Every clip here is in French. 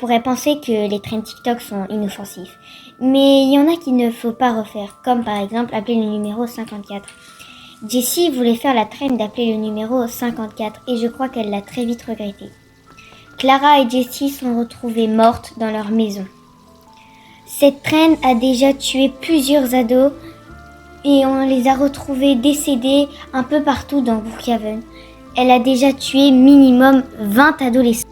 pourrait penser que les trends TikTok sont inoffensifs. Mais il y en a qu'il ne faut pas refaire, comme par exemple appeler le numéro 54. Jessie voulait faire la trend d'appeler le numéro 54 et je crois qu'elle l'a très vite regretté. Clara et Jessie sont retrouvées mortes dans leur maison. Cette trend a déjà tué plusieurs ados et on les a retrouvés décédés un peu partout dans Brookhaven. Elle a déjà tué minimum 20 adolescents.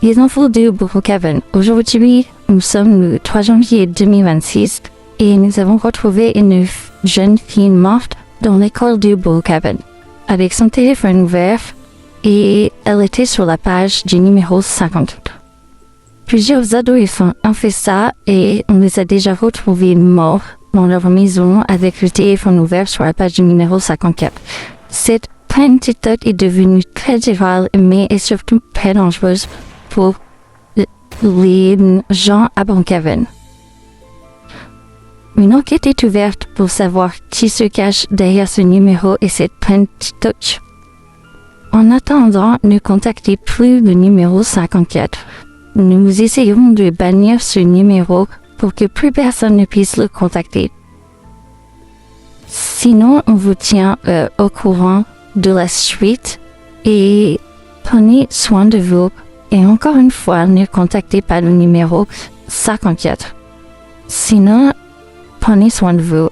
Les infos de Brookhaven. Aujourd'hui, nous sommes le 3 janvier 2026 et nous avons retrouvé une jeune fille morte dans l'école de Brookhaven avec son téléphone ouvert et elle était sur la page du numéro 50. Plusieurs adolescents ont fait ça et on les a déjà retrouvés morts dans leur maison avec le téléphone ouvert sur la page du numéro 54. Cette trend TikTok est devenue très virale mais est surtout très dangereuse pour les gens à Brookhaven. Une enquête est ouverte pour savoir qui se cache derrière ce numéro et cette trend TikTok. En attendant, ne contactez plus le numéro 54. Nous essayons de bannir ce numéro pour que plus personne ne puisse le contacter. Sinon, on vous tient au courant de la suite et prenez soin de vous. Et encore une fois, ne contactez pas le numéro 54. Sinon, prenez soin de vous.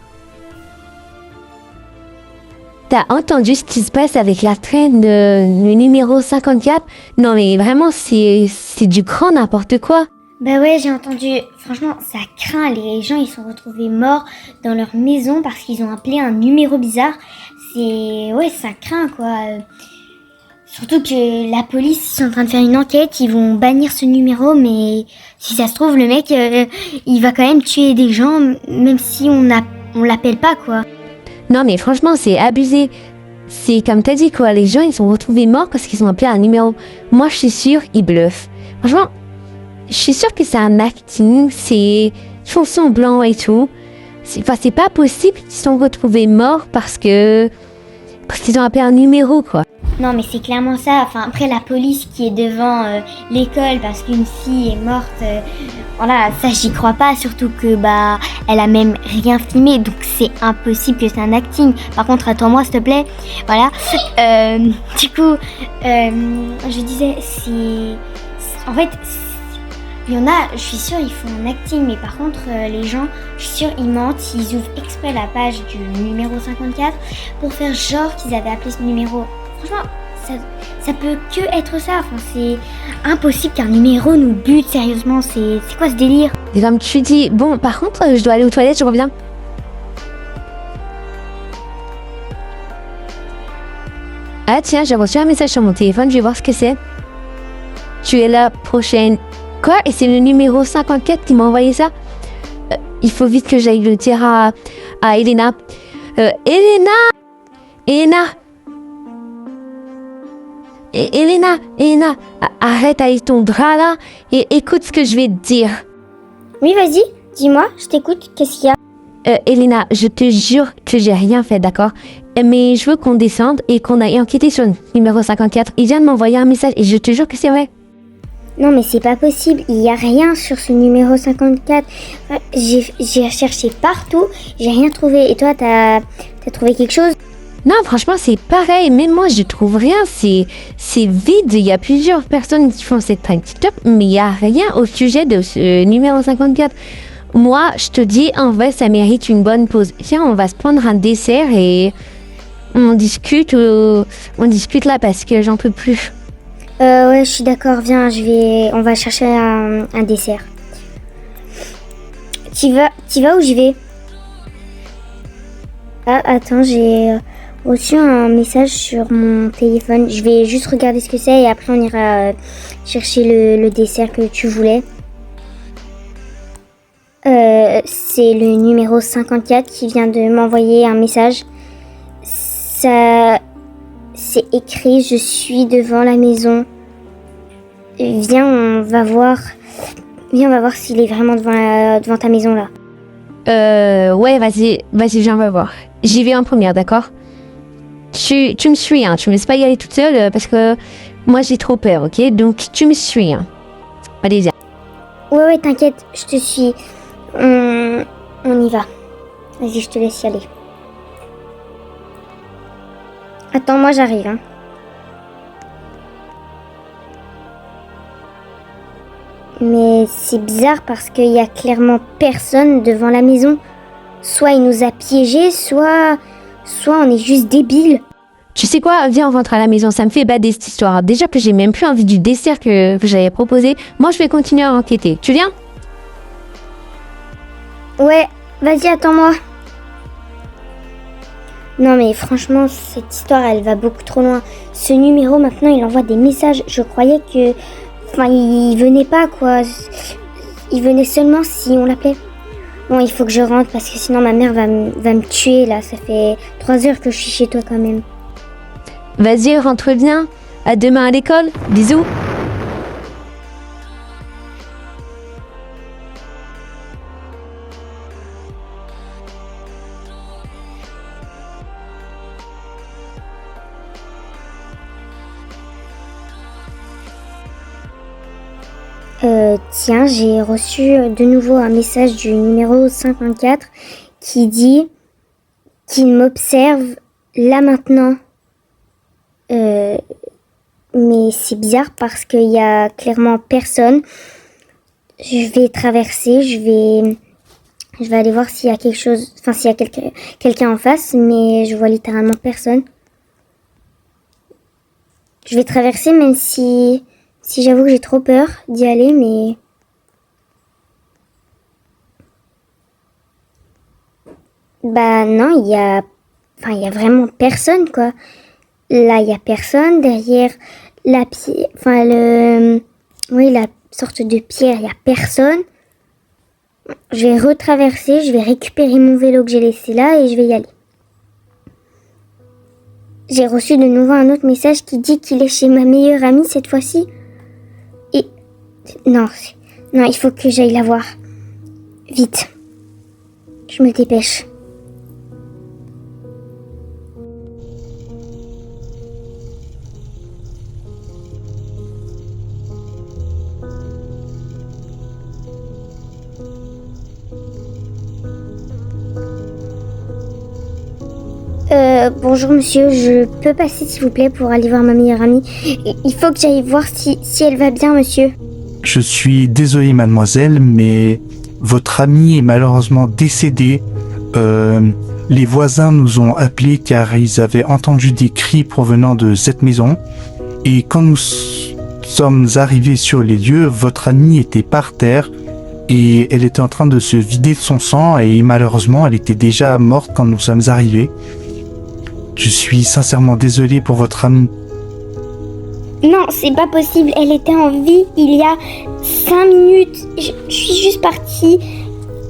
T'as entendu ce qui se passe avec la traîne le numéro 54? Non mais vraiment, c'est du grand n'importe quoi. Bah ouais, j'ai entendu. Franchement, ça craint. Les gens, ils sont retrouvés morts dans leur maison parce qu'ils ont appelé un numéro bizarre. Ouais, ça craint, quoi. Surtout que la police, ils sont en train de faire une enquête, ils vont bannir ce numéro, mais si ça se trouve, le mec, il va quand même tuer des gens, même si on l'appelle pas, quoi. Non mais franchement, c'est abusé. C'est comme t'as dit, quoi. Les gens, ils sont retrouvés morts parce qu'ils ont appelé un numéro. Moi, je suis sûre, ils bluffent. Franchement, je suis sûre que c'est un acting, ils font semblant et tout. C'est pas possible qu'ils sont retrouvés morts parce qu'ils ont appelé un numéro, quoi. Non, mais c'est clairement ça. Enfin, après, la police qui est devant l'école parce qu'une fille est morte, voilà, ça, j'y crois pas. Surtout que, elle a même rien filmé. Donc, c'est impossible que c'est un acting. Par contre, attends-moi, s'il te plaît. Voilà. Du coup, je disais, en fait, il y en a, je suis sûre, ils font un acting. Mais par contre, les gens, je suis sûre, ils mentent. Ils ouvrent exprès la page du numéro 54 pour faire genre qu'ils avaient appelé ce numéro. Franchement, ça peut que être ça. Enfin, c'est impossible qu'un numéro nous bute, sérieusement. C'est quoi ce délire? Et comme tu dis, bon, par contre, je dois aller aux toilettes, je reviens. Ah tiens, j'ai reçu un message sur mon téléphone, je vais voir ce que c'est. Tu es la prochaine. Quoi? Et c'est le numéro 54 qui m'a envoyé ça? Il faut vite que j'aille le dire à Elena. Elena, arrête avec ton drap là et écoute ce que je vais te dire. Oui, vas-y, dis-moi, je t'écoute, qu'est-ce qu'il y a? Elena, je te jure que j'ai rien fait, d'accord? Mais je veux qu'on descende et qu'on aille enquêter sur le numéro 54. Il vient de m'envoyer un message et je te jure que c'est vrai. Non, mais c'est pas possible, il y a rien sur ce numéro 54. J'ai cherché partout, j'ai rien trouvé. Et toi, t'as trouvé quelque chose? Non, franchement, c'est pareil. Même moi, je trouve rien. C'est vide. Il y a plusieurs personnes qui font cette trend TikTok, mais il n'y a rien au sujet de ce numéro 54. Moi, je te dis, en vrai, ça mérite une bonne pause. Tiens, on va se prendre un dessert et on discute là parce que j'en peux plus. Ouais, je suis d'accord. Viens, on va chercher un dessert. Tu vas ou j'y vais? Ah, attends, j'ai reçu un message sur mon téléphone. Je vais juste regarder ce que c'est et après on ira chercher le dessert que tu voulais. C'est le numéro 54 qui vient de m'envoyer un message. Ça, c'est écrit, je suis devant la maison. Viens, on va voir Viens, on va voir s'il est vraiment devant ta maison là. Ouais, vas-y, viens, on va voir. J'y vais en première, d'accord? Tu me suis, hein. Tu me laisses pas y aller toute seule parce que moi j'ai trop peur, ok? Donc tu me suis, hein. Allez, viens. Ouais, t'inquiète, je te suis. On y va. Vas-y, je te laisse y aller. Attends, moi j'arrive, hein. Mais c'est bizarre parce qu'il y a clairement personne devant la maison. Soit il nous a piégés, soit on est juste débiles. Tu sais quoi? Viens, on rentre à la maison. Ça me fait bader cette histoire. Déjà que j'ai même plus envie du dessert que j'avais proposé. Moi, je vais continuer à enquêter. Tu viens? Ouais, vas-y, attends-moi. Non mais franchement, cette histoire, elle va beaucoup trop loin. Ce numéro, maintenant, il envoie des messages. Je croyais que... Enfin, il venait pas, quoi. Il venait seulement si on l'appelait. Bon, il faut que je rentre parce que sinon ma mère va me tuer, là. Ça fait 3 heures que je suis chez toi, quand même. Vas-y, rentre bien. À demain à l'école. Bisous. Tiens, j'ai reçu de nouveau un message du numéro 54 qui dit qu'il m'observe là maintenant. Mais c'est bizarre parce qu'il y a clairement personne. Je vais traverser, je vais aller voir s'il y a quelque chose, enfin s'il y a quelqu'un en face, mais je vois littéralement personne. Je vais traverser même si j'avoue que j'ai trop peur d'y aller, mais... Bah non, il y a vraiment personne, quoi. Là, il y a personne. Derrière la pierre, la sorte de pierre, il y a personne. Je vais retraverser, je vais récupérer mon vélo que j'ai laissé là et je vais y aller. J'ai reçu de nouveau un autre message qui dit qu'il est chez ma meilleure amie cette fois-ci. Et... Non, il faut que j'aille la voir. Vite. Je me dépêche. Bonjour monsieur, je peux passer s'il vous plaît pour aller voir ma meilleure amie. Il faut que j'aille voir si elle va bien monsieur. Je suis désolé mademoiselle, mais votre amie est malheureusement décédée. Les voisins nous ont appelés car ils avaient entendu des cris provenant de cette maison. Et quand nous sommes arrivés sur les lieux, votre amie était par terre et elle était en train de se vider de son sang et malheureusement elle était déjà morte quand nous sommes arrivés. Je suis sincèrement désolé pour votre amie. Non, c'est pas possible, elle était en vie il y a 5 minutes. Je suis juste partie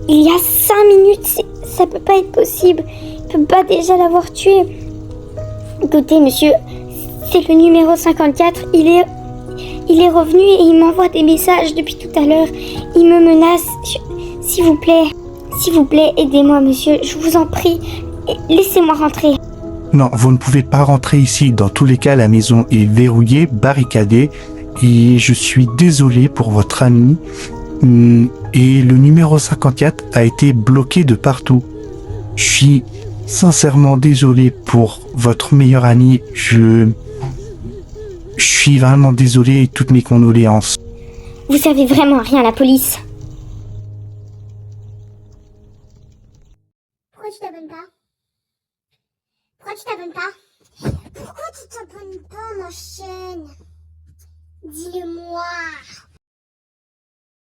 il y a 5 minutes, ça peut pas être possible. Je peux pas déjà l'avoir tuée. Écoutez monsieur, c'est le numéro 54, il est revenu et il m'envoie des messages depuis tout à l'heure. Il me menace. S'il vous plaît, aidez-moi monsieur, je vous en prie. Laissez-moi rentrer. Non, vous ne pouvez pas rentrer ici. Dans tous les cas, la maison est verrouillée, barricadée. Et je suis désolé pour votre ami. Et le numéro 54 a été bloqué de partout. Je suis sincèrement désolé pour votre meilleur ami. Je suis vraiment désolé et toutes mes condoléances. Vous savez vraiment rien, la police. Pourquoi tu t'abonnes pas? Pourquoi tu t'abonnes pas, ma chaîne? Dis-le-moi.